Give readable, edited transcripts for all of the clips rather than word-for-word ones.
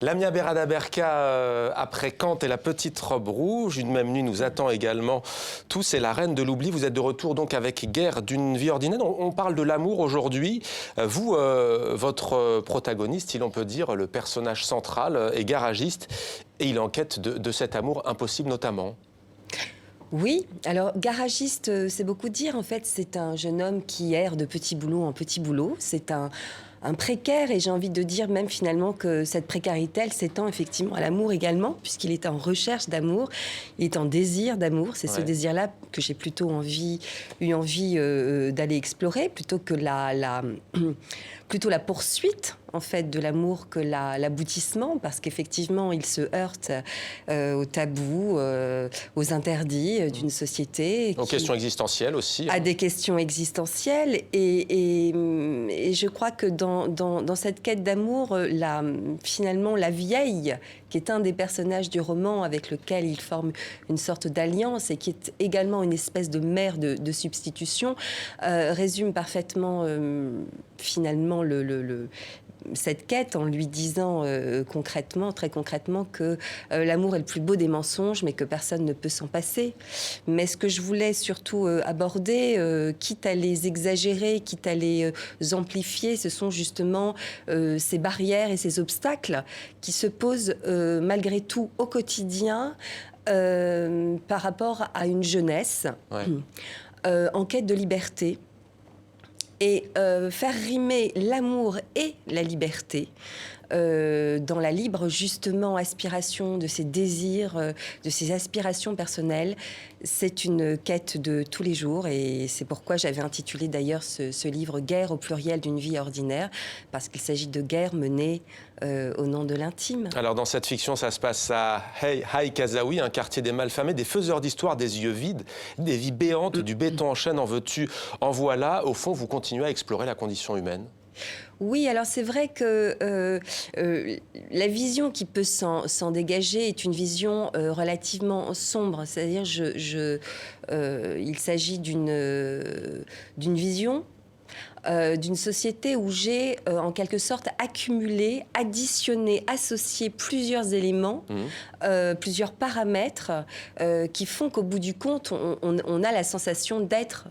Lamia Berada-Berka, après Kant et la petite robe rouge, une même nuit nous attend également tous et la reine de l'oubli. Vous êtes de retour donc avec Guerre d'une vie ordinaire. On parle de l'amour aujourd'hui. Vous, votre protagoniste, si l'on peut dire, le personnage central, est garagiste et il enquête de cet amour impossible notamment. Oui, alors garagiste, c'est beaucoup dire. En fait, c'est un jeune homme qui erre de petit boulot en petit boulot. C'est un précaire, et j'ai envie de dire même finalement que cette précarité, elle s'étend effectivement à l'amour également, puisqu'il est en recherche d'amour, il est en désir d'amour. C'est ce désir-là que j'ai plutôt eu envie d'aller explorer, plutôt que plutôt la poursuite en fait de l'amour que l'aboutissement, parce qu'effectivement il se heurte aux tabous, aux interdits d'une société. Aux questions existentielles aussi. À des questions existentielles, et je crois que dans cette quête d'amour, finalement la vieille, qui est un des personnages du roman avec lequel il forme une sorte d'alliance et qui est également une espèce de mère de substitution, résume parfaitement finalement cette quête en lui disant très concrètement que l'amour est le plus beau des mensonges, mais que personne ne peut s'en passer. Mais ce que je voulais surtout aborder, quitte à les exagérer, quitte à les amplifier, ce sont justement ces barrières et ces obstacles qui se posent malgré tout au quotidien par rapport à une jeunesse en quête de liberté. Et faire rimer l'amour et la liberté dans la libre, justement, aspiration de ses désirs, de ses aspirations personnelles, c'est une quête de tous les jours. Et c'est pourquoi j'avais intitulé d'ailleurs ce livre « Guerre au pluriel d'une vie ordinaire », parce qu'il s'agit de guerre menée au nom de l'intime. Alors dans cette fiction, ça se passe à Haï-Kazaoui, un quartier des malfamés, des faiseurs d'histoire, des yeux vides, des vies béantes, du béton en chaîne, en veux-tu, en voilà. Au fond, vous continuez à explorer la condition humaine. Oui, alors c'est vrai que la vision qui peut s'en dégager est une vision relativement sombre. C'est-à-dire, il s'agit d'une vision d'une société où j'ai en quelque sorte accumulé, additionné, associé plusieurs éléments, plusieurs paramètres qui font qu'au bout du compte, on a la sensation d'être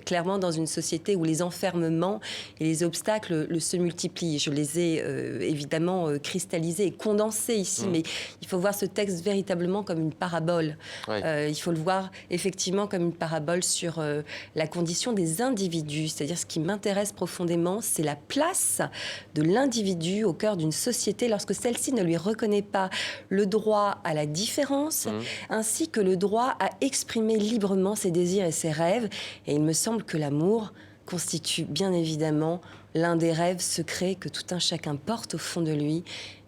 clairement dans une société où les enfermements et les obstacles se multiplient. Je les ai évidemment cristallisés et condensés ici, mais il faut voir ce texte véritablement comme une parabole. Il faut le voir effectivement comme une parabole sur la condition des individus, c'est-à-dire ce qui m'intéresse profondément, c'est la place de l'individu au cœur d'une société lorsque celle-ci ne lui reconnaît pas le droit à la différence, ainsi que le droit à exprimer librement ses désirs et ses rêves. Et il me semble que l'amour constitue bien évidemment l'un des rêves secrets que tout un chacun porte au fond de lui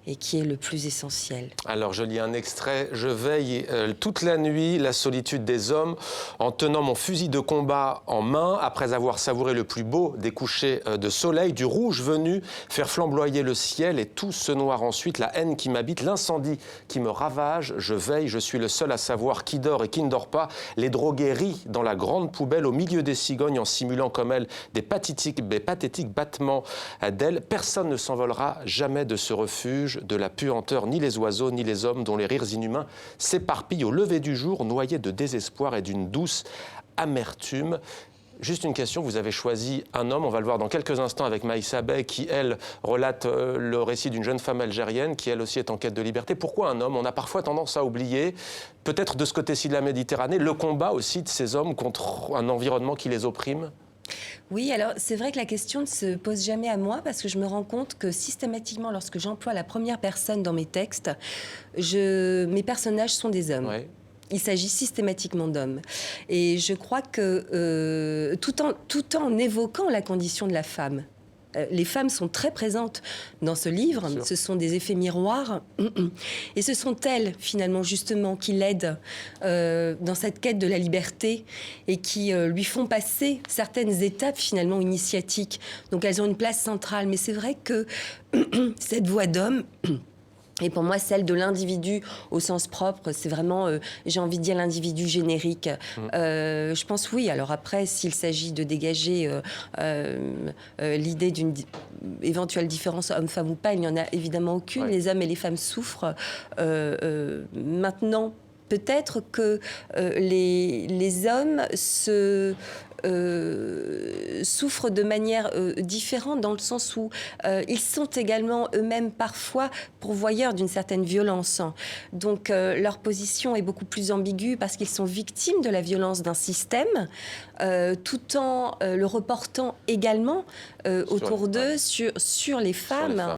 et qui est le plus essentiel. Alors, je lis un extrait. Je veille toute la nuit la solitude des hommes en tenant mon fusil de combat en main, après avoir savouré le plus beau des couchers de soleil, du rouge venu faire flamboyer le ciel et tout se noir ensuite, la haine qui m'habite, l'incendie qui me ravage. Je veille, je suis le seul à savoir qui dort et qui ne dort pas. Les drogués rient dans la grande poubelle au milieu des cigognes en simulant comme elles des pathétiques battements d'ailes. Personne ne s'envolera jamais de ce refuge de la puanteur, ni les oiseaux, ni les hommes dont les rires inhumains s'éparpillent au lever du jour, noyés de désespoir et d'une douce amertume. Juste une question, vous avez choisi un homme, on va le voir dans quelques instants avec Maïssa Bey, qui, elle, relate le récit d'une jeune femme algérienne, qui, elle aussi, est en quête de liberté. Pourquoi un homme? On a parfois tendance à oublier, peut-être de ce côté-ci de la Méditerranée, le combat aussi de ces hommes contre un environnement qui les opprime. Oui, alors c'est vrai que la question ne se pose jamais à moi, parce que je me rends compte que systématiquement, lorsque j'emploie la première personne dans mes textes, mes personnages sont des hommes. Il s'agit systématiquement d'hommes. Et je crois que tout en évoquant la condition de la femme, les femmes sont très présentes dans ce livre. Ce sont des effets miroirs. Et ce sont elles, finalement, justement, qui l'aident dans cette quête de la liberté et qui lui font passer certaines étapes, finalement, initiatiques. Donc, elles ont une place centrale. Mais c'est vrai que cette voix d'homme Et pour moi, celle de l'individu au sens propre, c'est vraiment, j'ai envie de dire, l'individu générique. Je pense, oui. Alors après, s'il s'agit de dégager l'idée d'une éventuelle différence homme-femme ou pas, il n'y en a évidemment aucune. Ouais. Les hommes et les femmes souffrent. Maintenant, peut-être que les hommes souffrent de manière différente, dans le sens où ils sont également eux-mêmes parfois pourvoyeurs d'une certaine violence. Donc leur position est beaucoup plus ambiguë parce qu'ils sont victimes de la violence d'un système, tout en le reportant également autour d'eux sur les femmes.